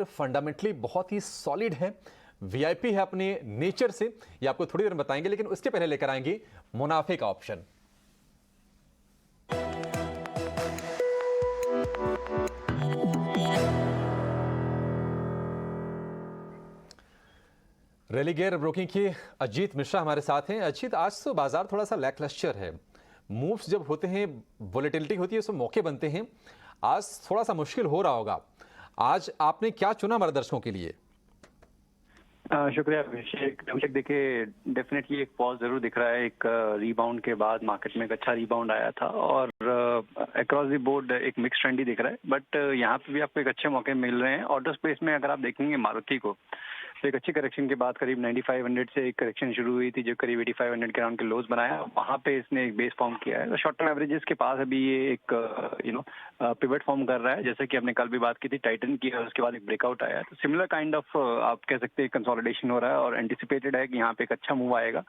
Fundamentally बहुत ही solid है, VIP है अपने नेचर से, ये आपको थोड़ी देर में बताएंगे, लेकिन उसके पहले लेकर आएंगे मुनाफे का ऑप्शन। रेलिगेयर ब्रोकिंग की अजीत मिश्रा हमारे साथ हैं। अजीत, आज तो बाजार थोड़ा सा लैकलस्टर है, मूव्स जब होते हैं, वोलेटिलिटी होती है, उसमें मौके बनते हैं। आज थोड़ा सा मुश्किल हो रहा होगा। आज आपने क्या चुना हमारे दर्शकों के लिए? शुक्रिया अभिषेक। देखिए, डेफिनेटली एक पॉज जरूर दिख रहा है। एक रीबाउंड के बाद मार्केट में एक अच्छा रीबाउंड आया था और अक्रॉस द बोर्ड एक मिक्स ट्रेंड ही दिख रहा है। बट यहाँ पे भी आपको एक अच्छे मौके मिल रहे हैं। ऑटो स्पेस में अगर आप देखेंगे मारुति को, तो एक अच्छी करेक्शन के बाद करीब 9500 से एक करेक्शन शुरू हुई थी, जो करीब 8500 के अराउंड के लोज बनाया। वहाँ पे इसने एक बेस फॉर्म किया है। तो शॉर्ट टर्म एवरेजेस के पास अभी ये एक पिवट फॉर्म कर रहा है, जैसे कि हमने कल भी बात की थी, टाइटन की, और उसके बाद एक ब्रेकआउट आया है। तो सिमिलर काइंड ऑफ आप कह सकते हैं कंसोलिडेशन हो रहा है और एंटिसिपेटेड है कि यहाँ पे एक अच्छा मूव आएगा।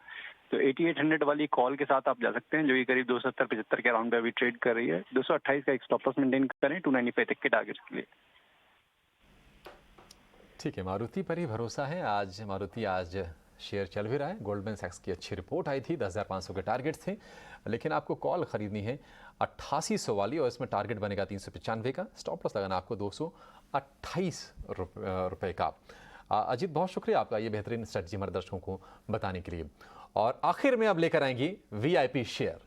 तो 8800 वाली कॉल के साथ आप जा सकते हैं, जो कि करीब 270-75 के अराउंड पे अभी ट्रेड कर रही है। 228 का एक स्टॉप लॉस मेंटेन करें 295 तक के टारगेट्स के लिए। ठीक है, मारुति पर ही भरोसा है। आज मारुति शेयर चल भी रहा है। गोल्डमैन सैक्स की अच्छी रिपोर्ट आई थी, 10,500 के टारगेट थे, लेकिन आपको कॉल खरीदनी है 8800 वाली, और इसमें टारगेट बनेगा 395 का। स्टॉप लॉस लगाना आपको 228 रुपए का। अजीत, बहुत शुक्रिया आपका ये बेहतरीन स्ट्रेटजी हमारे दर्शकों को बताने के लिए। और आखिर में अब लेकर आएंगी वीआईपी शेयर।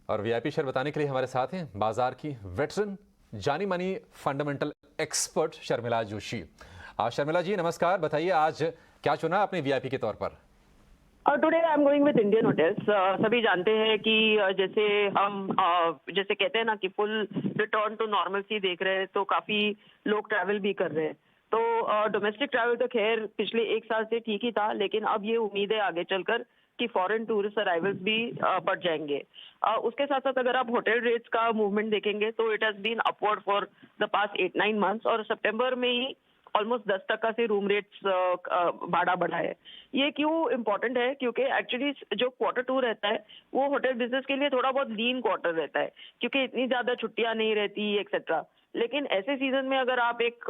और वीआईपी शेयर बताने के लिए हमारे साथ हैं बाजार की वेटरन, जानी मानी फंडामेंटल एक्सपर्ट शर्मिला जोशी। शर्मिला जी नमस्कार, बताइए आज क्या चुना आपने वीआईपी के तौर पर? Today I am going with Indian hotels. सभी जानते हैं कि जैसे हम जैसे कहते हैं ना कि फुल रिटर्न टू नॉर्मलसी देख रहे हैं, तो काफी लोग ट्रैवल भी कर रहे हैं। तो डोमेस्टिक ट्रैवल तो खैर पिछले एक साल से ठीक ही था, लेकिन अब ये उम्मीद है आगे चलकर कि फॉरेन टूरिस्ट अराइवल्स भी बढ़ जाएंगे। उसके साथ साथ अगर आप होटल रेट्स का मूवमेंट देखेंगे तो it has been upward for the past 8-9 months, और सितंबर में ही ऑलमोस्ट 10% से रूम रेट्स भाड़ा बढ़ा है। ये क्यों इम्पोर्टेंट है? क्योंकि एक्चुअली जो Q2 रहता है वो होटल बिजनेस के लिए थोड़ा बहुत लीन क्वार्टर रहता है, क्योंकि इतनी ज्यादा छुट्टियां नहीं रहती एक्सेट्रा। लेकिन ऐसे सीजन में अगर आप एक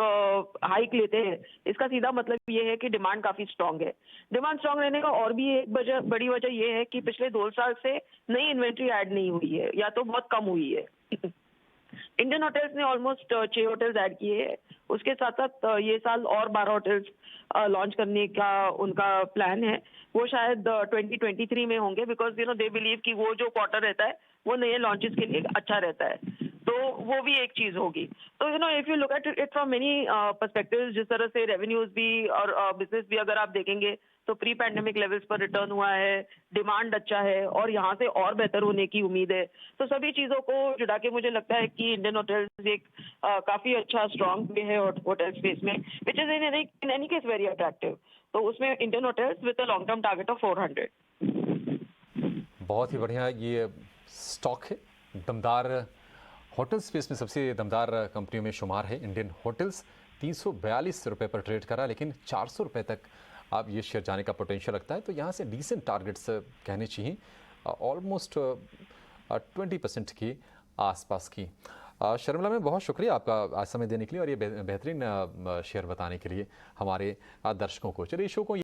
हाइक लेते हैं, इसका सीधा मतलब ये है कि डिमांड काफी स्ट्रांग है। डिमांड स्ट्रांग रहने का और भी एक बड़ी वजह ये है कि पिछले 2 साल से नई इन्वेंट्री ऐड नहीं हुई है, या तो बहुत कम हुई है। इंडियन होटल्स ने ऑलमोस्ट 6 होटल्स ऐड किए हैं। उसके साथ साथ ये साल और 12 होटल्स लॉन्च करने का उनका प्लान है। वो शायद 2023 में होंगे, बिकॉज दे बिलीव कि वो जो क्वार्टर रहता है वो नए लॉन्चेस के लिए अच्छा रहता है। तो वो भी एक चीज होगी। तो if you look at it from many perspectives, जिस तरह से रेवेन्यूज भी और बिजनेस भी अगर आप देखेंगे तो प्री पैंडेमिक लेवल्स पर रिटर्न हुआ है, डिमांड अच्छा है और यहाँ से और बेहतर होने की उम्मीद है। तो सभी चीजों को जुड़ा के मुझे लगता है कि इंडियन होटल्स एक काफी अच्छा स्ट्रॉन्ग प्ले है होटल स्पेस में, which is in any case very attractive. तो उसमें Indian hotels with a long term target of 400। बहुत ही बढ़िया ये स्टॉक है, दमदार होटल स्पेस में सबसे दमदार कंपनियों में शुमार है इंडियन होटल्स। 342 रुपये पर ट्रेड करा, लेकिन 400 रुपये तक आप ये शेयर जाने का पोटेंशियल लगता है। तो यहाँ से डिसेंट टारगेट्स कहने चाहिए, ऑलमोस्ट 20% के आसपास की। शर्मिला में बहुत शुक्रिया आपका आज समय देने के लिए और ये बेहतरीन शेयर बताने के लिए हमारे दर्शकों को। चलिए, शो को ये